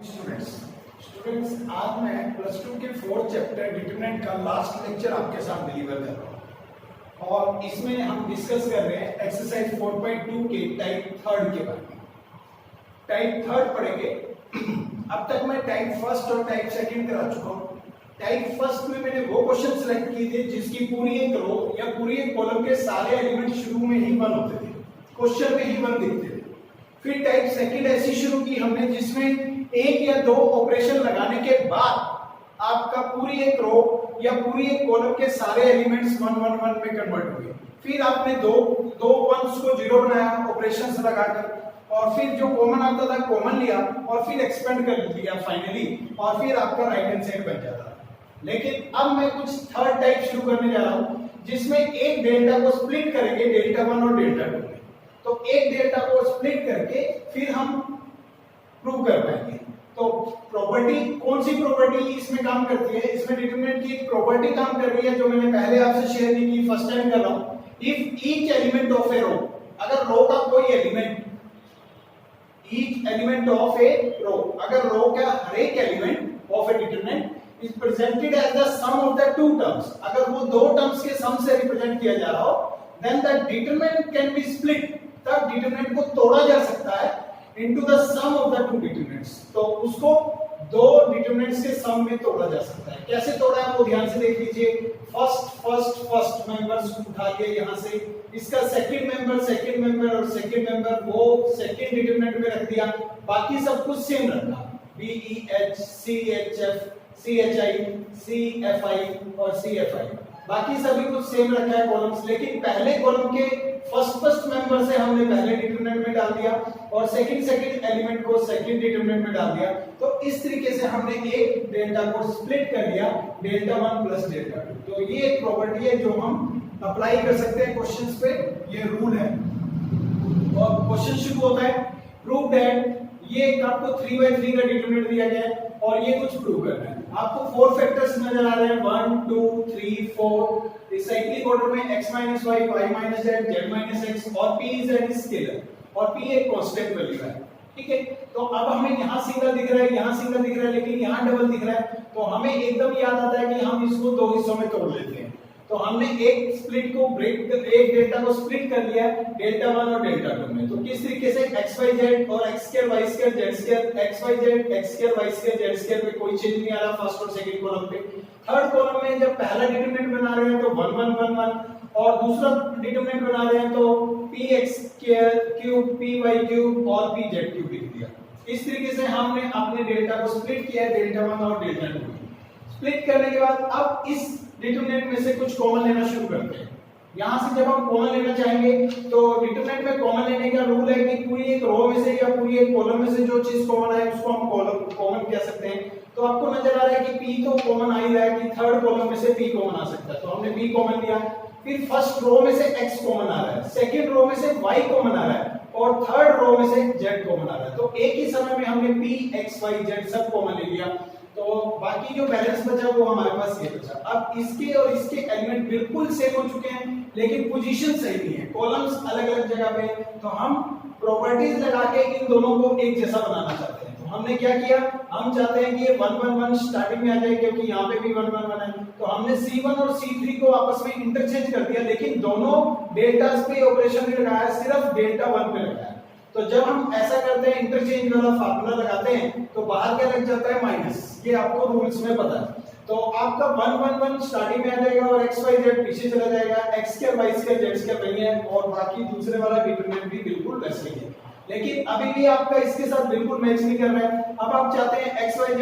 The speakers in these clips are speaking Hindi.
स्टूडेंट्स स्टूडेंट्स आज मैं प्लस टू के फोर्थ चैप्टर डिटरमिनेंट का लास्ट लेक्चर आपके साथ डिलीवर कर रहा हूँ और इसमें हम डिस्कस कर रहे हैं एक्सरसाइज 4.2 के टाइप थर्ड के बारे में। टाइप थर्ड पढ़ेंगे। अब तक मैं टाइप फर्स्ट और टाइप सेकंड करा चुका हूँ। टाइप फर्स्ट में मैंने वो क्वेश्चन सिलेक्ट किए थे जिसकी पूरी एक रो या पूरी एक कॉलम के सारे एलिमेंट शुरू में ही 1 होते थे, क्वेश्चन में ही 1 दिखते थे। फिर टाइप सेकंड ऐसी शुरू की हमने जिसमें एक या दो ऑपरेशन लगाने के बाद आपका पूरी एक रो या पूरी एक कॉलम के सारे एलिमेंट्स 1 1 1 में कन्वर्ट हुए। फिर आपने दो वंस को जीरो बनाया ऑपरेशंस लगाकर, और फिर जो कॉमन आता था कॉमन लिया और फिर एक्सपेंड कर दिया फाइनली, और फिर आपका राइट हैंड साइड बन जाता। लेकिन अब मैं कुछ थर्ड टाइप शुरू करने जा रहा हूं जिसमें एक डेल्टा को स्प्लिट करेंगे, डेल्टा 1 और डेल्टा 2 में। तो एक डेल्टा को स्प्लिट करके फिर हम प्रूव कर पाएंगे। तो प्रॉपर्टी, कौन सी प्रॉपर्टी इसमें काम करती है? इसमें डिटरमिनेंट की एक प्रॉपर्टी काम कर रही है जो मैंने पहले आपसे शेयर नहीं की, फर्स्ट टाइम कर रहा हूं। इफ ईच एलिमेंट ऑफ ए रो, अगर रो का कोई एलिमेंट, ईच एलिमेंट ऑफ ए रो, अगर रो का हर एक element of A determinant is presented as the sum of the two terms, अगर वो दो टर्म्स के सम से रिप्रेजेंट किया जा रहा हो, then the determinant can be split, तब डिटरमिनेंट को तोड़ा जा सकता है into the sum of the two determinants। तो उसको दो डिटरमिनेंट्स के सम में तोड़ा जा सकता है। कैसे तोड़ा है वो ध्यान से देख लीजिए। फर्स्ट मेंबर्स उठा लिए यहां से, इसका सेकंड मेंबर और सेकंड मेंबर वो सेकंड डिटरमिनेंट में रख दिया, बाकी सब कुछ सेम रखा, B E H C H F CHI, CFI और CFI, बाकी सभी कुछ सेम रखा है कॉलम्स। लेकिन पहले कॉलम के फर्स्ट मेंबर से हमने पहले डिटरमिनेंट में डाल दिया और सेकंड एलिमेंट को सेकंड डिटरमिनेंट में डाल दिया। तो इस तरीके से हमने एक डेल्टा को स्प्लिट कर दिया, डेल्टा 1 प्लस डेल्टा 2। तो ये एक प्रॉपर्टी है जो हम अप्लाई कर सकते हैं क्वेश्चंस पे, ये रूल है। और क्वेश्चन शुरू होता है, प्रूव दैट, ये आपको 3/3 का डिटरमिनेंट दिया गया है और ये कुछ प्रूव करना है। आपको 4 फैक्टर्स नजर आ रहे हैं, 1 2 3 4। इस साइक्लिक ऑर्डर में x - y, y - z, z - x और p z स्केलर और p एक कांस्टेंट वैल्यू है। ठीक है, तो अब हमें यहाँ सिंगल दिख रहा है, यहाँ सिंगल दिख रहा है, लेकिन यहाँ डबल दिख रहा है। तो हमें एकदम याद आता है कि हम इसको दो हिस्सों में तोड़ लेते हैं। तो हमने एक स्प्लिट को एक डेल्टा को स्प्लिट कर लिया डेल्टा 1 और डेल्टा 2 में। तो किस तरीके से x y z और x2 y2 z2, x y z x2 y2 z2 में कोई चेंज नहीं आ रहा फर्स्ट और सेकंड कॉलम पे। थर्ड कॉलम में जब पहला डिटरमिनेंट बना रहे हैं तो 1 1 1 1 और दूसरा डिटरमिनेंट बना रहे हैं तो px3 py3 और pz3 लिख दिया। इस तरीके से हमने अपने डेल्टा को स्प्लिट किया डेल्टा 1 और डेल्टा 2 में। स्प्लिट करने के बाद अब इस डिटरमिनेंट में से कुछ कॉमन लेना शुरू करते हैं। यहां से जब हम कॉमन लेना चाहेंगे तो डिटरमिनेंट में कॉमन लेने का रूल है कि पूरी एक रो में से या पूरी एक कॉलम में से जो चीज कॉमन आए उसको हम कॉमन कह सकते हैं। तो आपको नजर आ रहा है कि p तो कॉमन आ ही रहा है कि थर्ड कॉलम में से p कॉमन आ सकता है, तो हमने p कॉमन लिया। फिर फर्स्ट रो में से x कॉमन आ रहा है, सेकंड रो में से y कॉमन आ रहा है और थर्ड रो में से z कॉमन आ रहा है। तो एक ही समय में हमने p x y z सब कॉमन ले लिया। तो बाकी जो बैलेंस बचा वो हमारे पास ये बचा। अब इसके और इसके एलिमेंट बिल्कुल सेम हो चुके हैं लेकिन पोजीशन सही नहीं है, कॉलम्स अलग-अलग जगह पे। तो हम प्रॉपर्टीज लगा के इन दोनों को एक जैसा बनाना चाहते हैं। तो हमने क्या किया, हम चाहते हैं कि ये 1 1 1 स्टार्टिंग में आ जाए क्योंकि यहाँ पे भी 1 1 1 है। तो हमने C1 और C3 को आपस में इंटरचेंज कर दिया, लेकिन दोनों डेल्टास पे ऑपरेशन नहीं लगाया, सिर्फ डेल्टा 1 पे लगाया। तो जब हम ऐसा करते हैं, इंटरचेंज वाला फार्मूला लगाते हैं, तो बाहर क्या लग जाता है, माइनस। ये आपको रूल्स में पता है। तो आपका 1 1 1 स्टार्टिंग में आ जाएगा और x y z पीछे चला जाएगा, x2 y2 z2 वही है और बाकी दूसरे वाला डिटरमिनेंट भी बिल्कुल वैसे ही है। लेकिन अभी भी आपका इसके साथ बिल्कुल मैच नहीं कर रहा है। अब आप चाहते हैं x y z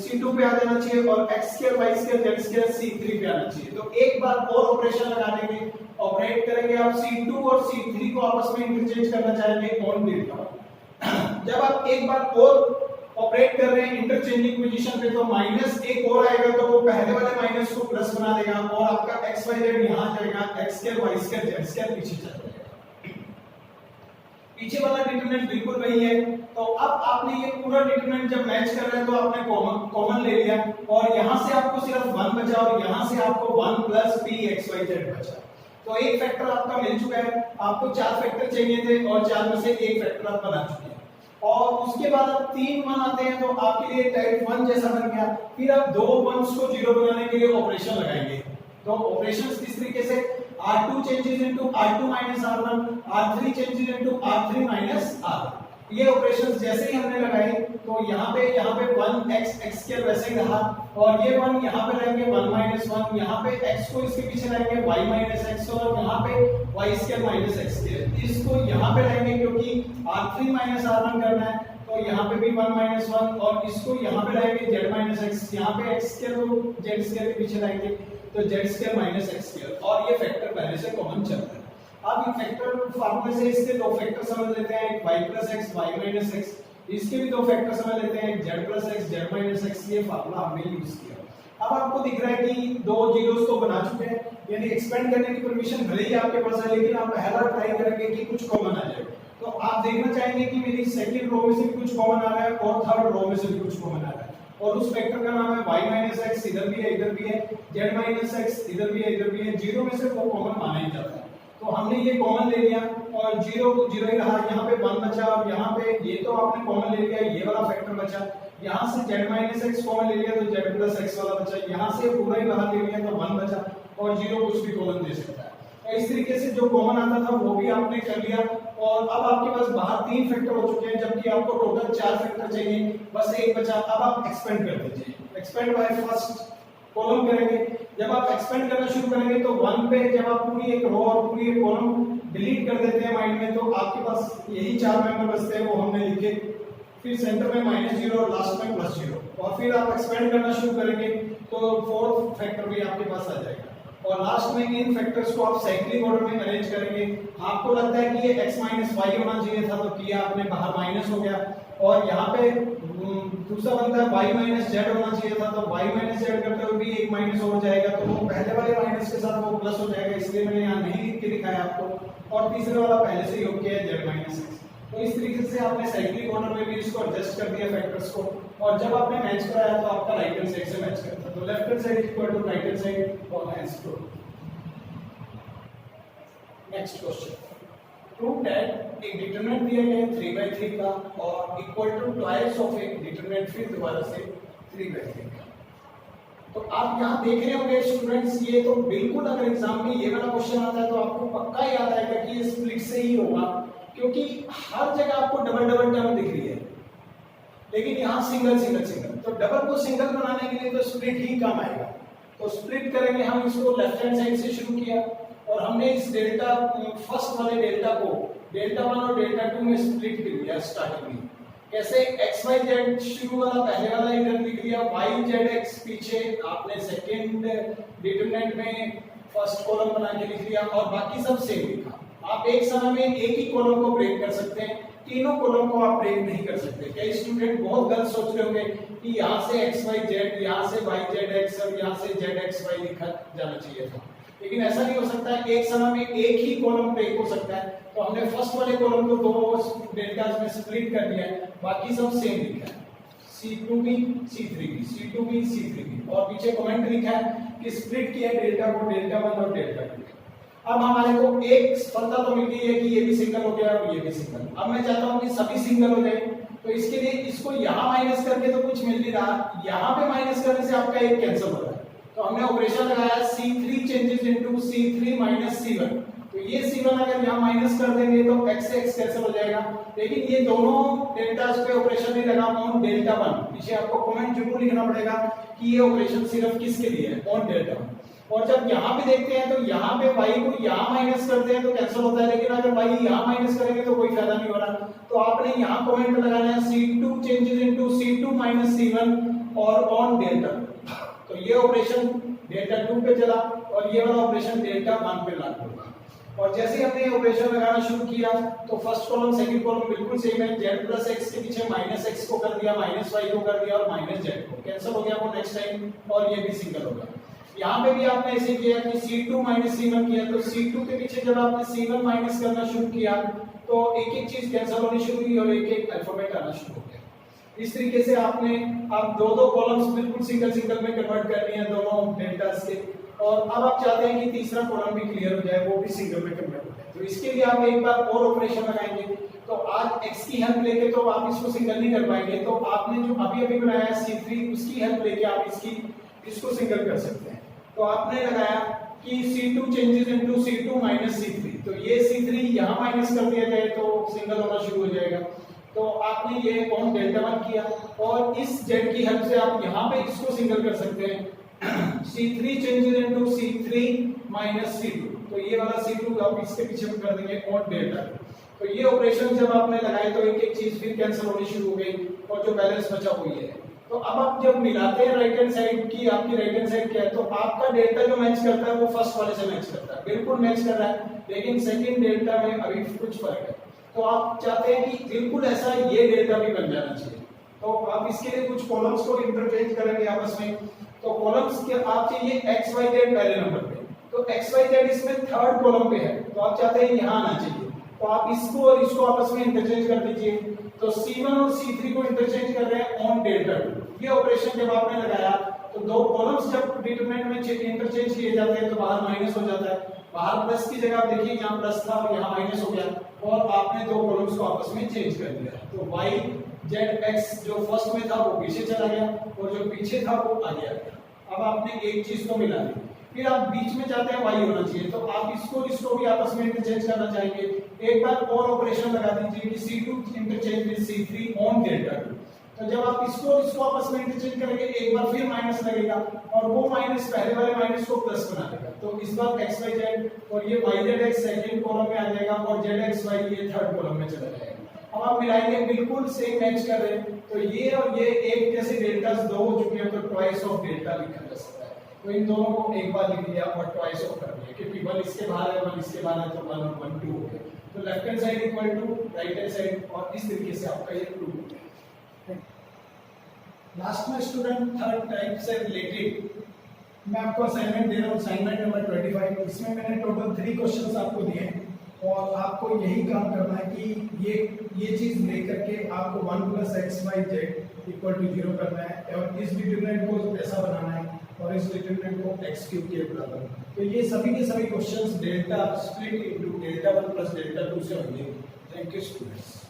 C2 पे आ जाना चाहिए और x2 y2 z2 C3 पे आना चाहिए। तो एक बार और ऑपरेशन लगा देंगे, ऑपरेट करेंगे आप C2 और C3 को आपस में इंटरचेंज करना चाहेंगे ऑन डेल्टा। जब आप एक बार और ऑपरेट कर रहे हैं इंटरचेंजिंग पोजीशन पे, तो माइनस एक और आएगा तो वो पहले वाले माइनस को प्लस बना देगा और आपका x y z यहां जाएगा, x2 y2 z2 पीछे चला जाएगा। पीछे वाला डिटरमिनेंट बिल्कुल वही है। तो अब आपने ये पूरा डिटरमिनेंट जब मैच कर रहे हैं तो आपने कॉमन ले लिया और यहां से आपको सिर्फ 1 बचा और यहां से आपको 1 plus p x y z बचा। तो एक फैक्टर आपका मिल चुका है। आपको 4 फैक्टर चाहिए थे और 4 में से एक फैक्टर आप बना चुके हैं। और उसके बाद अब 3 वन आते हैं तो आपके लिए टाइप 1 जैसा बन गया। फिर आप 2 वंस को 0 बनाने के लिए ऑपरेशन लगाएंगे। तो ऑपरेशंस किस तरीके से, R2 changes into R2 minus R1, R3 changes into R3 minus R1। ये ऑपरेशंस जैसे ही हमने लगाए तो यहाँ पे 1 x स्क्वायर वैसे ही रहा, और ये 1 यहाँ पे रहेंगे 1 minus 1, यहाँ पे x को इसके पीछे रहेंगे y minus x, और यहाँ पे y square minus x square, इसको यहाँ पे रहेंगे क्योंकि R3 minus R1 करना है तो यहाँ पे भी 1 minus 1, और इसको यहाँ पे रहेंगे z minus x, यहाँ पे x स्क्वायर को z स्क्वायर के पीछे रहेंगे तो z square minus x square, और ये फैक्टर पहले से कॉमन चलता है। अब इन फैक्टर फार्मूले से इसके दो फैक्टर समझ लेते हैं, एक y plus x y minus x, इसके भी दो फैक्टर समझ लेते हैं, एक z plus x z minus x। ये फार्मूला हमने यूज किया। अब आपको दिख रहा है कि दो जीरोस तो बना चुके हैं, यानी एक्सपेंड करने की परमिशन भले ही आपके पास है, लेकिन आप पहला ट्राई करेंगे कि कुछ कॉमन आ जाए। तो आप देखना चाहेंगे कि मेरी सेकंड रो में से भी कुछ कॉमन आ रहा है और थर्ड रो में से भी कुछ कॉमन आ रहा है, और उस फैक्टर का नाम है y minus x, इधर भी है इधर भी है, z minus x इधर भी है इधर भी है, जीरो में से वो कॉमन माना ही जाता है। तो हमने ये कॉमन ले लिया और जीरो जीरो ही रहा, यहाँ पे 1 बचा, और यहाँ पे ये तो आपने कॉमन ले लिया, ये वाला फैक्टर बचा, यहाँ से z minus x कॉमन ले लिया तो z plus x वाला बचा, यहाँ से पूरा ही बाहर ले लिया तो 1 बचा, और जीरो कुछ भी कॉमन दे सकता है। तो इस तरीके से जो कॉमन आता था वो भी आपने कर लिया, और अब आपके पास बाहर 3 फैक्टर हो चुके हैं, जबकि आपको टोटल 4 फैक्टर चाहिए, बस एक बचा। अब आप एक्सपेंड कर दीजिए, एक्सपेंड बाय फर्स्ट कॉलम करेंगे। जब आप एक्सपेंड करना शुरू करेंगे तो 1 पे जब आप पूरी एक रो और पूरी एक कॉलम डिलीट कर देते हैं माइंड में, तो आपके पास यही 4 मेंबर बचते हैं, वो हमने लिखे। फिर सेंटर में -0 और लास्ट में +0, और फिर आप एक्सपेंड करना शुरू करेंगे तो 4th फैक्टर भी आपके पास आ जाएगा, और लास्ट में इन फैक्टर्स को आप साइक्लिक ऑर्डर में अरेंज करेंगे। आपको लगता है कि ये x minus y होना चाहिए था, तो किया आपने, बाहर माइनस हो गया, और यहाँ पे दूसरा बनता है y minus z होना चाहिए था, तो y minus z करते हुए भी एक माइनस हो जाएगा, तो वो पहले वाले माइनस के साथ वो प्लस हो जाएगा, इसलिए मैंने यहाँ नहीं लिख के दिखाया आपको, और तीसरे वाला पहले से ही हो गया है z minus x। तो इस तरीके से आपने साइक्लिक ऑर्डर में भी इसको एडजस्ट कर दिया फैक्टर्स को, और जब आपने मैच कराया तो आपका राइट हैंड साइड से मैच करता है, तो left hand side equal to right hand side और हैंड्स टू। नेक्स्ट क्वेश्चन, प्रूव दैट एक डिटरमिनेंट दिया गया है 3/3 का और इक्वल टू ट्वाइस ऑफ एक डिटरमिनेंट फिर दोबारा से 3/3 का। तो आप यहाँ देख रहे होंगे स्टूडेंट्स, ये तो बिल्कुल अगर एग्जाम में ये वाला क्वेश्चन आता है तो आपको पक्का याद आएगा कि ये स्प्लिट से ही होगा, क्योंकि हर जगह आपको डबल डबल टर्म दिख रही है, लेकिन यहाँ सिंगल सिंगल सिंगल। तो डबल को सिंगल बनाने के लिए तो स्प्लिट ही काम आएगा। तो स्प्लिट करेंगे हम इसको, लेफ्ट हैंड साइड से शुरू किया और हमने इस डेल्टा फर्स्ट वाले डेल्टा को डेल्टा 1 और डेल्टा 2 में स्प्लिट कर दिया स्टार्टिंग में। कैसे, x y z शुरू वाला पहले वाला इधर लिख दिया, y z x पीछे आपने सेकंड डिटरमिनेंट में फर्स्ट कॉलम बना के लिख दिया, और बाकी सब सेम लिखा। आप एक समय में एक ही कॉलम को ब्रेक कर सकते हैं, तीनों कॉलम को आप ब्रेक नहीं कर सकते। कई स्टूडेंट बहुत गलत सोच रहे होंगे कि यहाँ से x y z, यहाँ से y z x और यहाँ से z x y लिखा जाना चाहिए था, लेकिन ऐसा नहीं हो सकता है। एक समय में एक ही कॉलम ब्रेक हो सकता है, तो हमने फर्स्ट वाले कॉलम को दो डेल्टास में स्प्लिट कर दिया है, बाकी सब सेम लिखा है, C2b C3b C2b C3b, और पीछे कमेंट लिखा है कि स्प्लिट किया डेल्टा को डेल्टा 1 और डेल्टा 2। अब हमारे को एक सफलता तो मिल गई है कि ये भी सिंगल हो गया और ये भी सिंगल। अब मैं चाहता हूं कि सभी सिंगल हो जाए, तो इसके लिए इसको यहाँ माइनस करके तो कुछ मिल नहीं रहा, यहाँ पे माइनस करने से आपका एक कैंसिल हो रहा है। तो हमने ऑपरेशन लगाया C3 changes into C3 minus C1, तो ये C1 अगर यहाँ माइनस कर देंगे तो x से x कैंसिल हो जाएगा, लेकिन ये दोनों डेल्टास पे ऑपरेशन नहीं लगा ऑन डेल्टा 1। पीछे आपको कमेंट जरूर लिखना पड़ेगा कि ये ऑपरेशन सिर्फ किसके लिए है, ऑन डेल्टा 1। और जब यहाँ पे देखते हैं तो यहाँ पे y को यहाँ माइनस करते हैं तो कैंसिल होता है, लेकिन अगर y यहाँ माइनस करेंगे तो कोई फायदा नहीं हो रहा। तो आपने यहाँ कमेंट लगाना है C2 changes into C2 minus C1 और ऑन डेल्टा। तो ये ऑपरेशन डेल्टा 2 पे चला और ये वाला ऑपरेशन डेल्टा 1 पे लागू होगा। और जैसे ही हमने ये ऑपरेशन लगाना शुरू किया तो फर्स्ट कॉलम सेकंड कॉलम बिल्कुल सेम है, z प्लस x के पीछे माइनस x को कर दिया, माइनस y को कर दिया और माइनस z को कैंसिल हो गया वो नेक्स्ट टाइम, और ये भी सिंगल होगा। यहाँ पे भी आपने ऐसे किया कि C2 माइनस C1 किया, तो C2 के पीछे जब आपने C1 माइनस करना शुरू किया तो एक एक चीज कैंसिल होनी शुरू हुई और एक एक अल्फाबेट आना शुरू हो गया। इस तरीके से आपने अब दो कॉलम्स बिल्कुल सिंगल सिंगल में कन्वर्ट करनी है दोनों डेल्टास के, और अब आप चाहते हैं कि तीसरा कॉलम भी क्लियर हो जाए, वो भी सिंगल में कन्वर्ट हो जाए। तो इसके लिए आप एक बार और ऑपरेशन लगाएंगे। तो आज x की हेल्प लेके तो आप इसको सिंगल नहीं कर पाएंगे, तो आपने जो अभी अभी बनाया है C3 उसकी हेल्प लेके आप इसको सिंगल कर सकते हैं। तो आपने लगाया कि C2 changes into C2 minus C3, तो ये C3 यहाँ माइनस कर दिया जाए तो सिंगल होना शुरू हो जाएगा। तो आपने ये ऑन डेल्टा 1 किया और इस z की हेल्प से आप यहाँ पे इसको सिंगल कर सकते हैं। C3 changes into C3 minus C2, तो ये वाला C2 आप इसके पीछे में कर देंगे ऑन डेल्टा। तो ये ऑपरेशन जब आपने लगाए तो एक एक चीज फिर कैंसिल होनी शुरू हो गई और जो बैलेंस बचा वो ये है। तो अब आप जब मिलाते हैं राइट हैंड साइड की, आपकी राइट हैंड साइड क्या है, तो आपका डेल्टा जो मैच करता है वो फर्स्ट वाले से मैच करता है, बिल्कुल मैच कर रहा है, लेकिन सेकंड डेल्टा में अभी कुछ फर्क है। तो आप चाहते हैं कि बिल्कुल ऐसा ये डेल्टा भी बन जाना चाहिए, तो आप इसके लिए कुछ कॉलम्स को इंटरचेंज करेंगे आपस में। तो कॉलम्स के आप चाहिए एक्स वाई जेड पहले नंबर पे, तो एक्स वाई जेड इसमें थर्ड कॉलम पे है, तो आप चाहते हैं यहाँ आना चाहिए, तो आप इसको और इसको आपस में इंटरचेंज कर दीजिए। तो C1 और C3 को इंटरचेंज कर रहे हैं ऑन डेल्टा 2। ये ऑपरेशन जब आपने लगाया तो दो कॉलम्स जब डिटरमिनेंट में इंटरचेंज किए जाते हैं तो बाहर माइनस हो जाता है, बाहर प्लस की जगह आप देखिए यहाँ प्लस था और यहाँ माइनस हो गया और आपने दो कॉलम्स को आपस में चेंज कर दिया। तो y z x जो फर्स्ट में था वो पीछे चला गया और जो पीछे था वो आगे आ गया। अब आपने एक चीज तो मिला ली, फिर आप बीच में चाहते हैं y होना चाहिए, तो आप इसको भी आपस में इंटरचेंज करना चाहेंगे। एक बार और ऑपरेशन लगा दीजिए कि C2 interchange with C3 on delta 2। तो जब आप इसको आपस में इंटरचेंज करेंगे एक बार फिर माइनस लगेगा और वो माइनस पहले वाले माइनस को प्लस बना देगा। तो इस बार x y z और ये y z x second column में आ जाएगा और z x y ये थर्ड कॉलम में चला जाएगा। अब आप मिलाएंगे बिल्कुल सेम मैच कर रहे हैं, तो ये और ये एक जैसे डेल्टास दो हो चुके हैं, तो ट्वाइस ऑफ डेल्टा लिखा जा सकता है। तो इन दोनों को एक बार लिख दिया और ट्वाइस ऑफ कर दिया, क्योंकि 1 इसके बाहर है 1 इसके बाहर है, तो 1 और 1 2 हो गए। तो left hand side equal to right hand side और इस तरीके से आपका ये 2 हो गया। लास्ट में स्टूडेंट थर्ड टाइप से रिलेटेड मैं आपको असाइनमेंट दे रहा हूँ, असाइनमेंट नंबर 25। इसमें मैंने टोटल 3 क्वेश्चंस आपको दिए हैं और आपको यही काम करना है कि ये चीज लेकर के आपको 1 + xy z = 0 करना है और इस डिटरमिनेंट को ऐसा बनाना है और इस डिटरमिनेंट को x³ के बराबर। तो ये सभी के सभी questions delta split into delta 1 + delta 2 से होंगे। Thank you students.